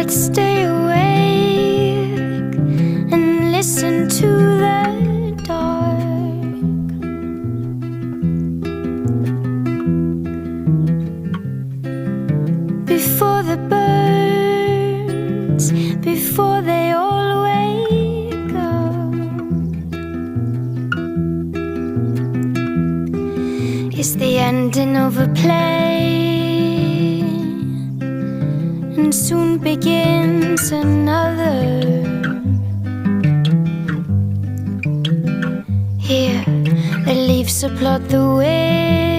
Let's stay awake and listen to the dark. Before the birds, before they all wake up, it's the ending of a play, and soon begins another. Here, the leaves applaud the wind,